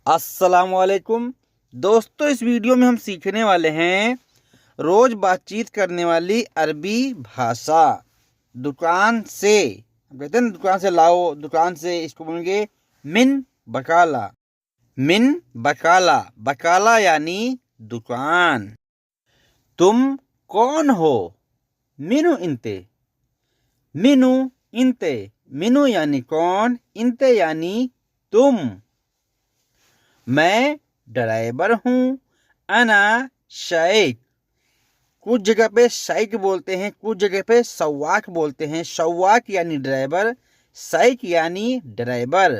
अस्सलामुअलैकुम दोस्तों, इस वीडियो में हम सीखने वाले हैं रोज़ बातचीत करने वाली अरबी भाषा। दुकान से हम कहते हैं ना, दुकान से लाओ, दुकान से इसको बोलेंगे मिन बकाला। मिन बकाला, बकाला यानी दुकान। तुम कौन हो? मिनु इंते। मिनु इंते, मिनु यानी कौन, इंते यानी तुम। मैं ड्राइवर हूँ। अना शाइक। कुछ जगह पे शाइक बोलते हैं, कुछ जगह पे सवाक बोलते हैं। सवाक यानी ड्राइवर, शाइक यानी ड्राइवर।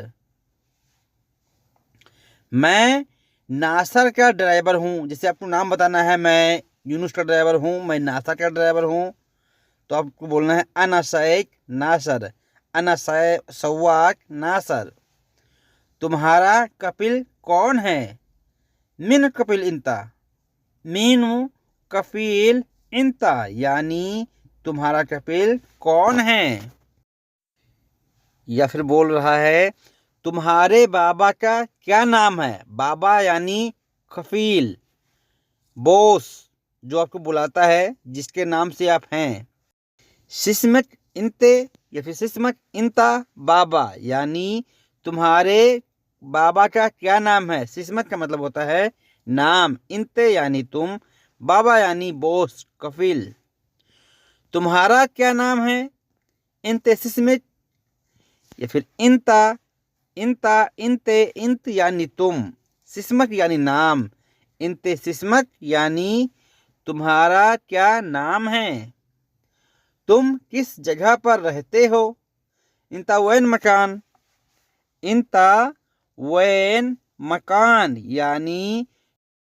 मैं नासर का ड्राइवर हूँ। जैसे आपको नाम बताना है, मैं यूनुस का ड्राइवर हूँ, मैं नासर का ड्राइवर हूँ, तो आपको बोलना है अना शाइक नासर, अना सवाक नासर। तुम्हारा कपिल कौन है? मिन कपिल इंता। मीनू कफील इंता यानी तुम्हारा कपिल कौन है। या फिर बोल रहा है तुम्हारे बाबा का क्या नाम है? बाबा यानी कफील, बॉस जो आपको बुलाता है, जिसके नाम से आप हैं। सिस्मक इंते या फिर सिस्मक इंता बाबा यानी तुम्हारे बाबा का क्या नाम है। सिस्मत का मतलब होता है नाम, इंते यानी तुम, बाबा यानी बॉस, कफील। तुम्हारा क्या नाम है? इंते सिस्मिक या फिर इंता, इंता इंते, इंत यानी तुम, सिस्मक यानी नाम, इंते सिस्मक यानी तुम्हारा क्या नाम है। तुम किस जगह पर रहते हो? इंता वैन मकान। इंता वैन मकान यानी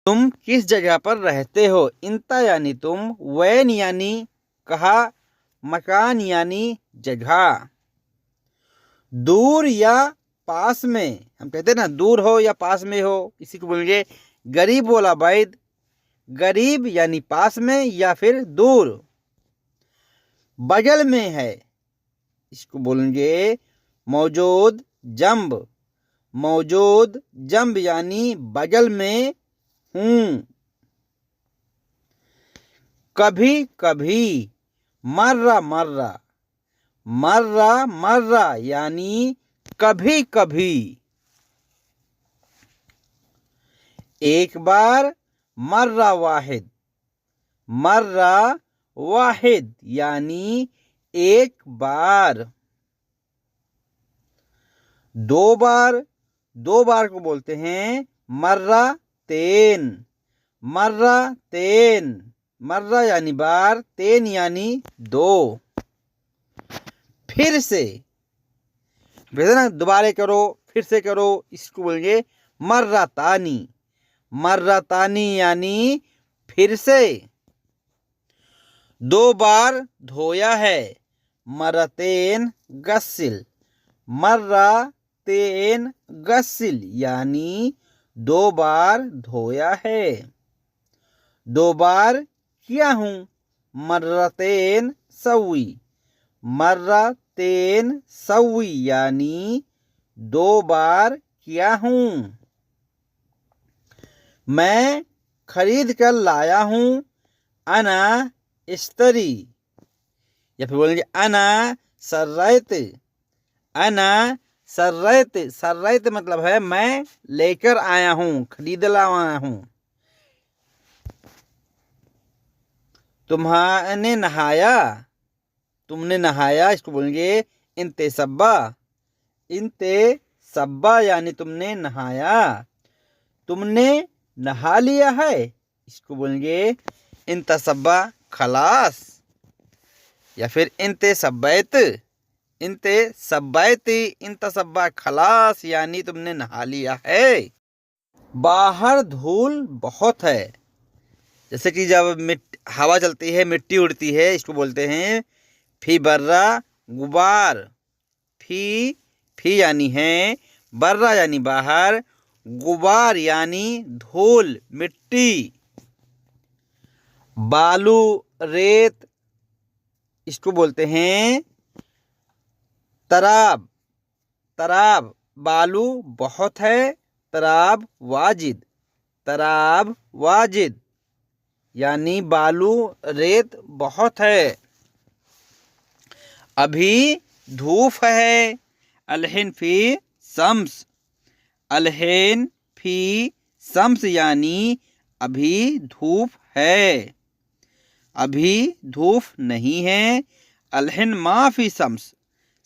तुम किस जगह पर रहते हो। इंता यानी तुम, वैन यानी कहा, मकान यानी जगह। दूर या पास में, हम कहते हैं ना दूर हो या पास में हो, इसी को बोलेंगे गरीब वाला बैद। गरीब यानी पास में या फिर दूर। बगल में है, इसको बोलेंगे मौजूद जंब। मौजूद जंब यानी बगल में हूं। कभी कभी, मर्रा मर्रा। मर्रा मर्रा यानी कभी कभी। एक बार, मर्रा वाहिद। मर्रा वाहिद यानी एक बार। दो बार, दो बार को बोलते हैं मर्रा तेन। मर्रा तेन, मर्रा यानी बार, तेन यानी दो। फिर से, वैसे ना दोबारा करो, फिर से करो, इसको बोलेंगे मर्रा तानी। मर्रा तानी यानी फिर से। दो बार धोया है। मर्रा तेन गस्सिल। मर्रा तेन गस्सिल यानी दो बार धोया है। दो बार किया हूं। मर्रतेन सवी। मर्रतेन सवी यानी दो बार किया हूं। मैं खरीद कर लाया हूं। अना इस्तरी या फिर बोलेंगे अना सर्रैत। अना सर्रैत, सर्रैत मतलब है मैं लेकर आया हूं, खरीद लाया हूं। तुम्हाने नहाया। तुमने नहाया, इसको बोलेंगे इंते सब्बा। इंते सब्बा यानी तुमने नहाया। तुमने नहा लिया है, इसको बोलेंगे इंता सब्बा खलास या फिर इंते सब्बैत। इंते सब्बैती, इंता सब्बा खलास यानी तुमने नहा लिया है। बाहर धूल बहुत है। जैसे कि जब हवा चलती है, मिट्टी उड़ती है, इसको बोलते हैं फी बर्रा गुबार। फी यानी है, बर्रा यानी बाहर, गुबार यानी धूल, मिट्टी। बालू रेत, इसको बोलते हैं तराब। तराब, बालू बहुत है, तराब वाजिद, तराब वाजिद यानी बालू रेत बहुत है। अभी धूप है। अलहिन फी शम्स, अलहिन फी शम्स यानी अभी धूप है। अभी धूप नहीं है। अलहिन माफी शम्स,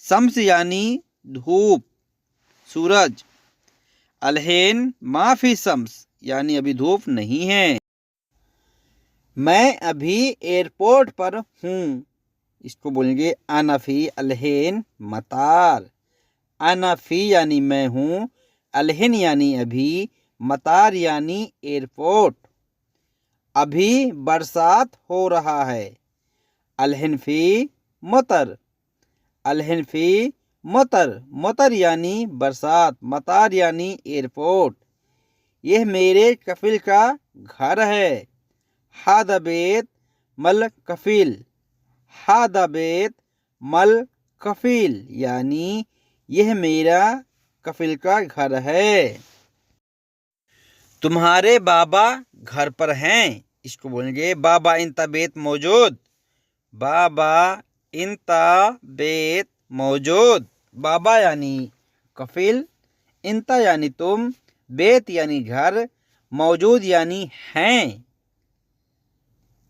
शम्स यानी धूप सूरज। अलहिन माफी शम्स यानी अभी धूप नहीं है। मैं अभी एयरपोर्ट पर हूँ, इसको बोलेंगे अनफी अलहिन मतार। अनफी यानी मैं हूँ, अलहिन यानी अभी, मतार यानी एयरपोर्ट। अभी बरसात हो रहा है। अलहिन फी मतर, अलहिन फी मतर, मतर यानी बरसात, मतार यानी एयरपोर्ट। यह मेरे कफिल का घर है। हादा बेत मल कफिल, हादा बेत मल कफिल यानी यह मेरा कफिल का घर है। तुम्हारे बाबा घर पर हैं, इसको बोलेंगे बाबा इंता बेत मौजूद, बाबा इंता बेत मौजूद। बाबा यानी कफिल, इंता यानी तुम, बेत यानी घर, मौजूद यानी हैं।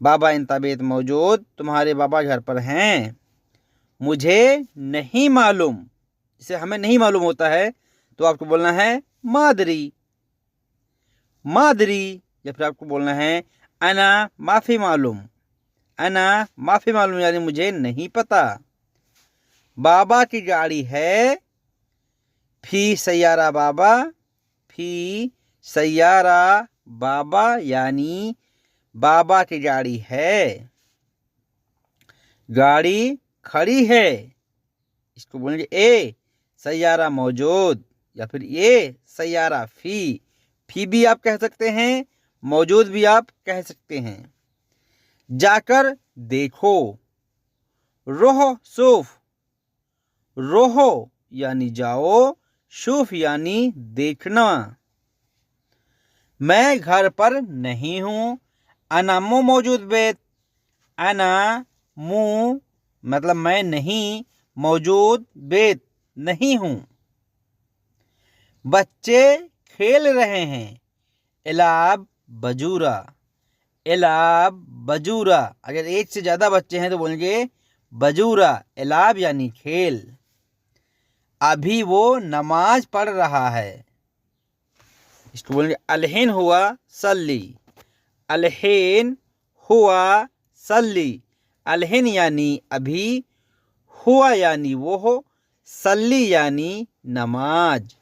बाबा इंता बेत मौजूद, तुम्हारे बाबा घर पर हैं। मुझे नहीं मालूम, इसे हमें नहीं मालूम होता है तो आपको बोलना है मादरी, मादरी। या फिर आपको बोलना है अना माफी मालूम, अना माफी मालूम यानी मुझे नहीं पता। बाबा की गाड़ी है। फी सैयारा बाबा, फी सैयारा बाबा यानी बाबा की गाड़ी है। गाड़ी खड़ी है, इसको बोलेंगे ए सैयारा मौजूद, या फिर ये सैयारा फी भी आप कह सकते हैं, मौजूद भी आप कह सकते हैं। जाकर देखो, रोह सूफ, रोहो यानी जाओ, शूफ यानी देखना। मैं घर पर नहीं हूँ। अना मु मौजूद बेत, अना मु मतलब मैं नहीं, मौजूद बेत नहीं हूँ। बच्चे खेल रहे हैं। इलाब बजूरा, इलाब बजूरा। अगर एक से ज़्यादा बच्चे हैं तो बोलेंगे बजूरा। इलाब यानी खेल। अभी वो नमाज पढ़ रहा है, इसको बोलेंगे अलहिन हुआ सल्ली, अलहिन हुआ सल्ली। अलहिन यानी अभी, हुआ यानी वो हो, सल्ली यानी नमाज।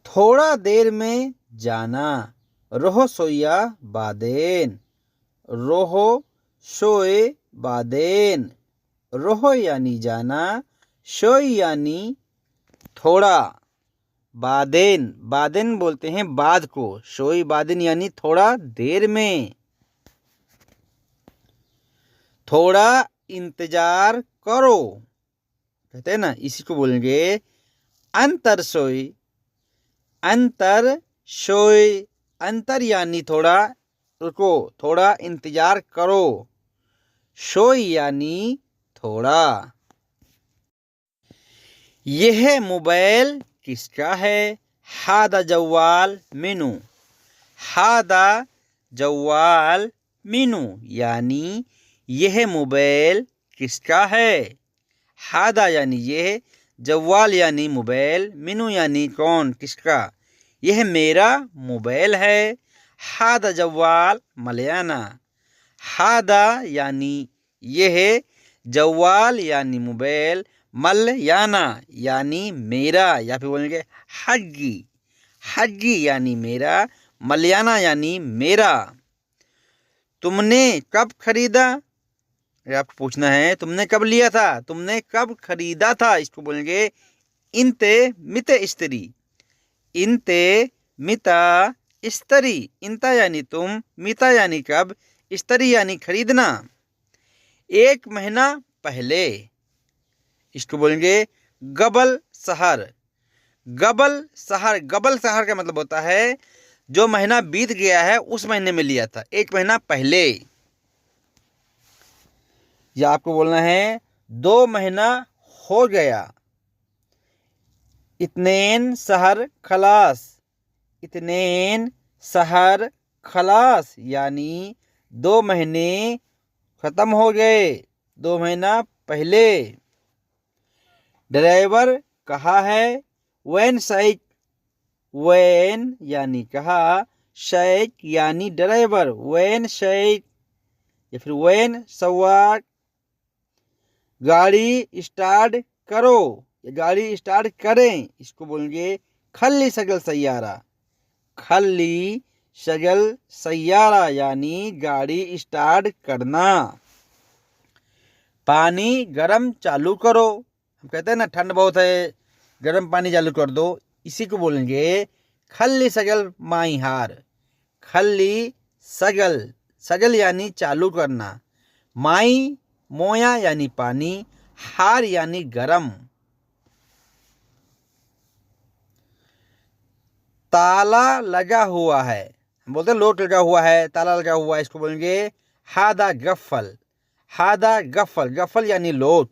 थोड़ा देर में जाना। रोहो सोया बादेन, रोहो शोए बादेन। रोहो यानी जाना, शोई यानी थोड़ा, बादेन, बादेन बोलते हैं बाद को, शोई बादेन यानी थोड़ा देर में। थोड़ा इंतजार करो, कहते हैं ना, इसी को बोलेंगे अंतर सोई, अंतर शोई। अंतर यानी थोड़ा, रुको, थोड़ा इंतजार करो। शोई यानी थोड़ा। यह मोबाइल किसका है? हादा जवाल मिनू, हादा जवाल मिनू यानी यह मोबाइल किसका है। हादा यानी यह, जवाल यानी मोबाइल, मिनू यानी कौन, किसका। यह मेरा मोबाइल है। हादा जवाल मलयाना, हादा यानी यह, जवाल यानी मोबाइल, मलयाना यानी मेरा, या फिर बोलेंगे हग्गी, हग्गी यानी मेरा, मलयाना यानी मेरा। तुमने कब खरीदा? अगर आपको पूछना है तुमने कब लिया था, तुमने कब खरीदा था, इसको बोलेंगे इंते मिते इस्तरी, इंते मिता इस्तरी। इंता यानी तुम, मिता यानी कब, इस्तरी यानी खरीदना। 1 महीना पहले, इसको बोलेंगे गबल सहर, गबल शहर, गबल शहर का मतलब होता है जो महीना बीत गया है उस महीने में लिया था, एक महीना पहले। या आपको बोलना है 2 महीना हो गया। इत्नेन शहर खलास, इत्नेन शहर खलास यानी 2 महीने खत्म हो गए, 2 महीना पहले। ड्राइवर कहा है, वैन साइक, वैन यानी कहा, शेख यानी ड्राइवर, वैन शेख या फिर वैन सवाक। गाड़ी स्टार्ट करो या गाड़ी स्टार्ट करें, इसको बोलेंगे खल्ली शगल सैयारा, खल्ली शगल सैयारा यानी गाड़ी स्टार्ट करना। पानी गरम चालू करो, हम कहते हैं ना ठंड बहुत है गरम पानी चालू कर दो, इसी को बोलेंगे खल्ली सगल माई हार, खल्ली सगल, सगल यानी चालू करना, माई मोया यानी पानी, हार यानी गरम। ताला लगा हुआ है, हम बोलते हैं लोट लगा हुआ है, ताला लगा हुआ है, इसको बोलेंगे हादा गफ्फल, हादा गफ्फल, गफ्फल यानी लोट।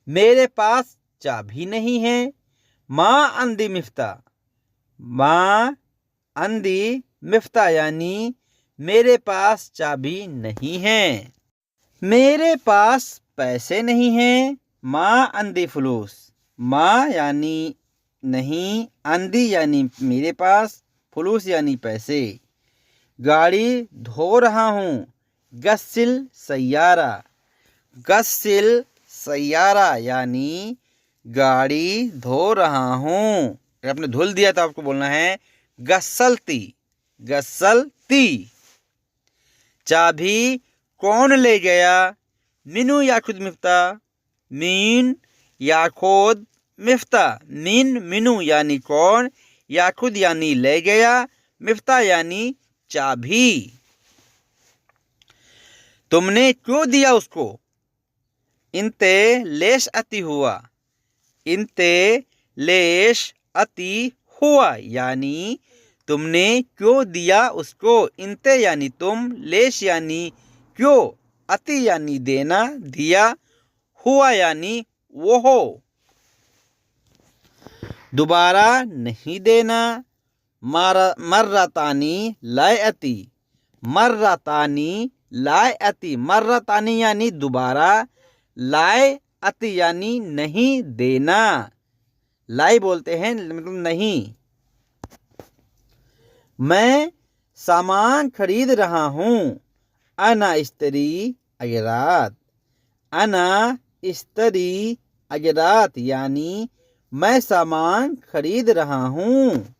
मेरे पास चाबी नहीं है, माँ अंधी मिफ्ता, माँ अंधी मिफ्ता यानी मेरे पास चाबी नहीं है। मेरे पास पैसे नहीं हैं, माँ अंधी फलूस, माँ यानी नहीं, अंधी यानी मेरे पास, फलूस यानी पैसे। गाड़ी धो रहा हूँ, गस्सिल सैयारा, गस्सिल सैयारा यानी गाड़ी धो रहा हूँ। अगर आपने धुल दिया तो आपको बोलना है गस्सलती, गस्सलती। चाबी कौन ले गया, मिनू याखुद मिफ्ता, मीन याखुद मिफ्ता, मीन मिनू यानी कौन, याखुद यानी ले गया, मिफ्ता यानी चाबी। तुमने क्यों दिया उसको, इनते लेश अति हुआ, इनते लेश अति हुआ यानी तुमने क्यों दिया उसको, इनते यानी तुम, लेश यानी क्यों, अति यानी देना, दिया, हुआ यानी वो हो। दोबारा नहीं देना, मर्रतानी लायअती, मर्रतानी लायअती, मर्रतानी यानी दोबारा, लायअती यानी नहीं देना, लाई बोलते हैं मतलब नहीं। मैं सामान खरीद रहा हूँ, अना इस्तरी अगरात, अना इस्तरी अगरात यानी मैं सामान खरीद रहा हूँ।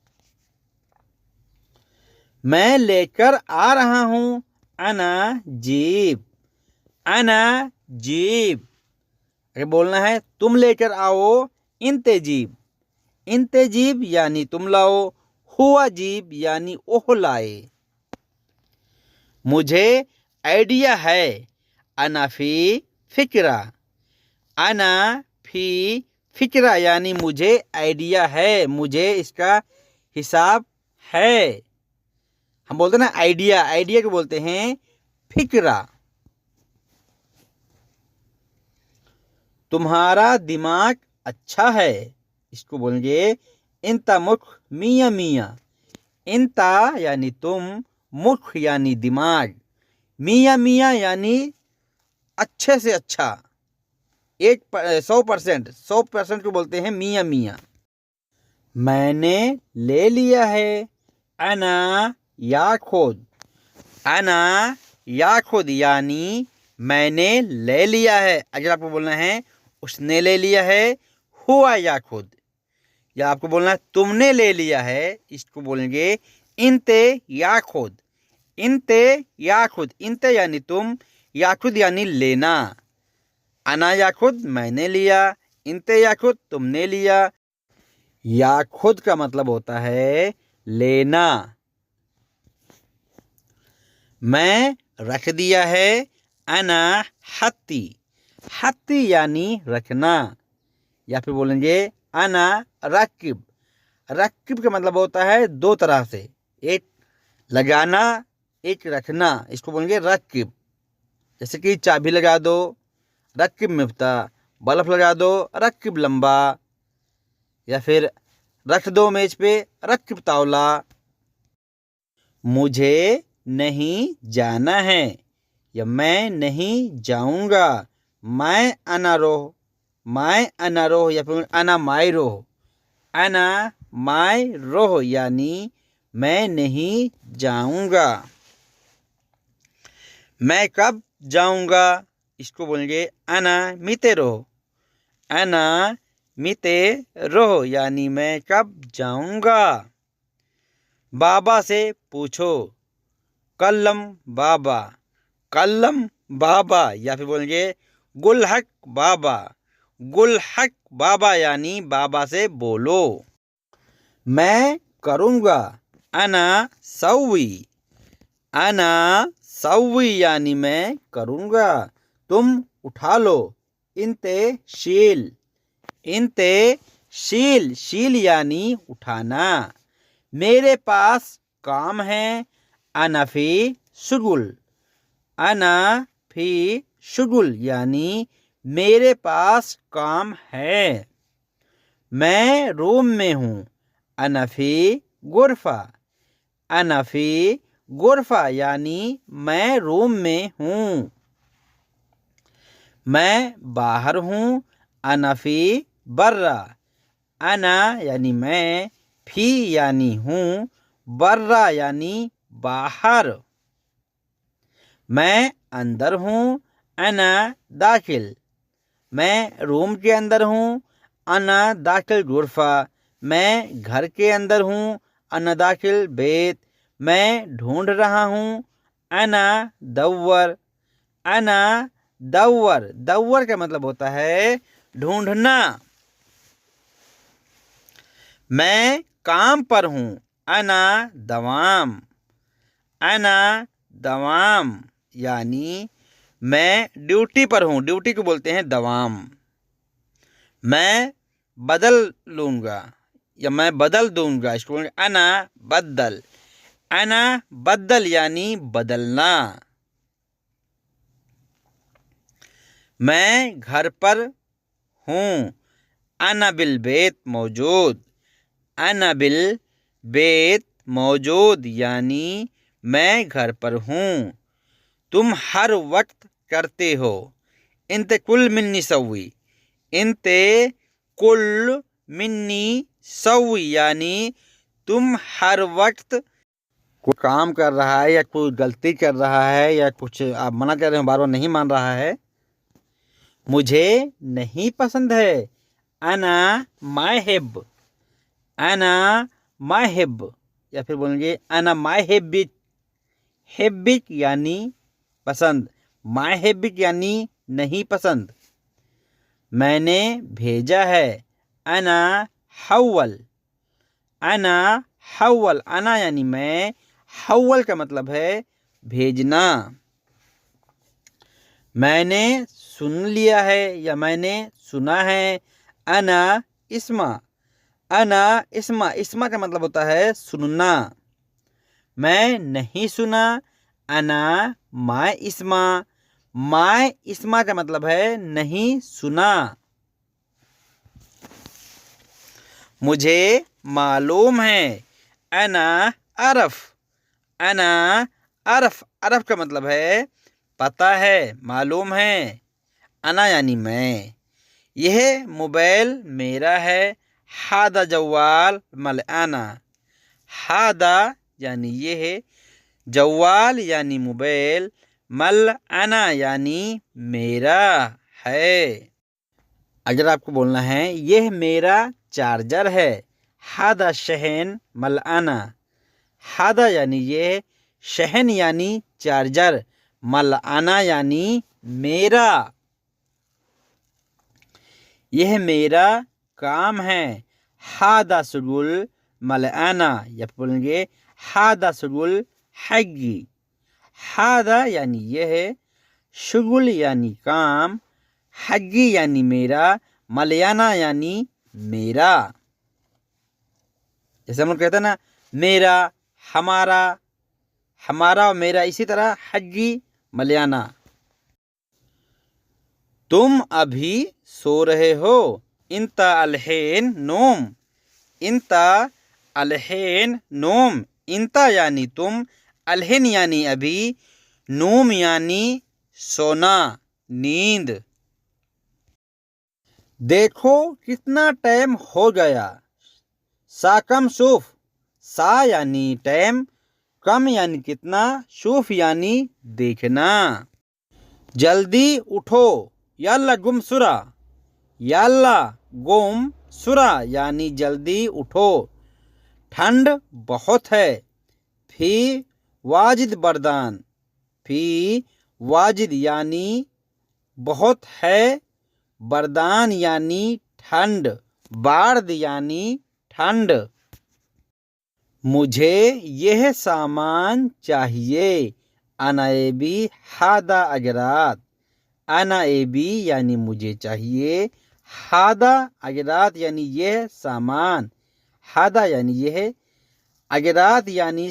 मैं लेकर आ रहा हूँ, अना जीब, अना जीब। अगर बोलना है तुम लेकर आओ, इनते जीब, इनते जीब यानी तुम लाओ, हुआ जीब यानी ओह लाए। मुझे आइडिया है, अना फी फिक्रा, अना फी फिक्रा यानी मुझे आइडिया है, मुझे इसका हिसाब है। हम बोलते हैं ना आइडिया, आइडिया को बोलते हैं फिक्रा। तुम्हारा दिमाग अच्छा है, इसको बोलेंगे इंता मुख मियाँ मियाँ, इंता यानी तुम, मुख यानी दिमाग, मियाँ मियाँ यानी अच्छे से अच्छा, 100%, 100% को बोलते हैं मियाँ मियाँ। मैंने ले लिया है, अना या खुद, अना या खुद यानी मैंने ले लिया है। अगर आपको बोलना है उसने ले लिया है, हुआ या खुद, या आपको बोलना है तुमने ले लिया है, इसको बोलेंगे इनते या खुद, इनते या खुद, इनते यानी तुम, या खुद यानी लेना। अना या खुद मैंने लिया, इनते या खुद तुमने लिया। या खुद का मतलब होता है लेना। मैं रख दिया है, अना हत्ती, हत्ती यानी रखना, या फिर बोलेंगे अना राकिब। राकिब का मतलब होता है दो तरह से, एक लगाना, एक रखना, इसको बोलेंगे राकिब। जैसे कि चाबी लगा दो, रकिब मिफ्ता, बल्ब लगा दो, रकिब लंबा, या फिर रख दो मेज पे, रकिब तावला। मुझे नहीं जाना है या मैं नहीं जाऊंगा, मैं अना रोह, मैं अना रोह या फिर अना माई रोह, अना माई रोह यानी मैं नहीं जाऊंगा। मैं कब जाऊंगा, इसको बोलेंगे अना मिते रोह, अना मिते रोह यानी मैं कब जाऊंगा। बाबा से पूछो, कल्लम बाबा, कल्लम बाबा या फिर बोलेंगे गुलहक बाबा, गुलहक बाबा यानी बाबा से बोलो। मैं करूँगा, अना सौवी, अना सौवी यानी मैं करूँगा। तुम उठा लो, इनते शील, इनते शील, शील यानी उठाना। मेरे पास काम है, अना फी शुगुल, अना फी शुगुल यानी मेरे पास काम है। मैं रूम में हूँ, अना फी गुरफा, अना फी गुरफा यानी मैं रूम में हूँ। मैं बाहर हूँ, अना फी बर्रा, अना यानी मैं, फी यानी हूँ, बर्रा यानी बाहर। मैं अंदर हूँ, अना दाखिल, मैं रूम के अंदर हूँ, अना दाखिल गुरफा, मैं घर के अंदर हूँ, अना दाखिल बेत। मैं ढूंढ रहा हूँ, अना दव्वर, अना दव्वर, दव्वर का मतलब होता है ढूंढना। मैं काम पर हूँ, अना दवाम, अना दवाम यानी मैं ड्यूटी पर हूँ, ड्यूटी को बोलते हैं दवाम। मैं बदल लूँगा या मैं बदल दूँगा, इसको बोलेंगे अना बदल, अना बदल यानी बदलना। मैं घर पर हूँ, अना बिल बेत मौजूद, अना बिल बेत मौजूद यानी मैं घर पर हूँ। तुम हर वक्त करते हो, इनते कुल मिन्नी सवी, इनते कुल मिन्नी सवी यानी तुम हर वक्त कोई काम कर रहा है या कोई गलती कर रहा है या कुछ आप मना कर रहे हो, बार बार नहीं मान रहा है। मुझे नहीं पसंद है, अना माहिब, अना माहिब या फिर बोलेंगे अना माहिबिक, हिब्बिक यानी पसंद, माहिबिक यानी नहीं पसंद। मैंने भेजा है, अना हव्वल, अना हव्वल, अना यानी मैं, हव्वल का मतलब है भेजना। मैंने सुन लिया है या मैंने सुना है, अना इस्मा, अना इस्मा, इस्मा का मतलब होता है सुनना। मैं नहीं सुना, अना माय इस्मा, माय इस्मा का मतलब है नहीं सुना। मुझे मालूम है, अना अरफ, अना अरफ, अरफ का मतलब है पता है, मालूम है। अना यानी मैं। यह मोबाइल मेरा है, हादा जवाल मल आना, हादा यानी यह, जवाल यानी मोबाइल, मल आना यानी मेरा है। अगर आपको बोलना है यह मेरा चार्जर है, हादा शहन मल आना, हादा यानी यह, शहन यानी चार्जर, मल आना यानी मेरा। यह मेरा काम है, हादा सुगुल मल आना या बोलेंगे हादा सुगुल हग्गी, हादा यानी यह, शुगुल यानी काम, हग्गी यानी मेरा, मलयाना यानी मेरा। जैसे हम लोग कहते हैं ना, मेरा, हमारा, हमारा और मेरा, इसी तरह हग्गी मलयाना। तुम अभी सो रहे हो। इंता अलहेन नोम। इंता अलहेन नोम। इंता यानी तुम, अलहेन यानी अभी, नोम यानी सोना, नींद। देखो कितना टाइम हो गया। सा कम शूफ। सा यानी टाइम, कम यानी कितना, शूफ यानी देखना। जल्दी उठो। यल्ला गुम सुरा। यल्ला गुम सुरा यानी जल्दी उठो। ठंड बहुत है। फी वाजिद बरदान। फी वाजिद यानी बहुत है, बरदान यानी ठंड, बार्द यानी ठंड। मुझे यह सामान चाहिए। अना एबी हादा अगरात। अना एबी यानी मुझे चाहिए, हादा अगरात यानी यह सामान, हादा यानी यह, अगरात यानी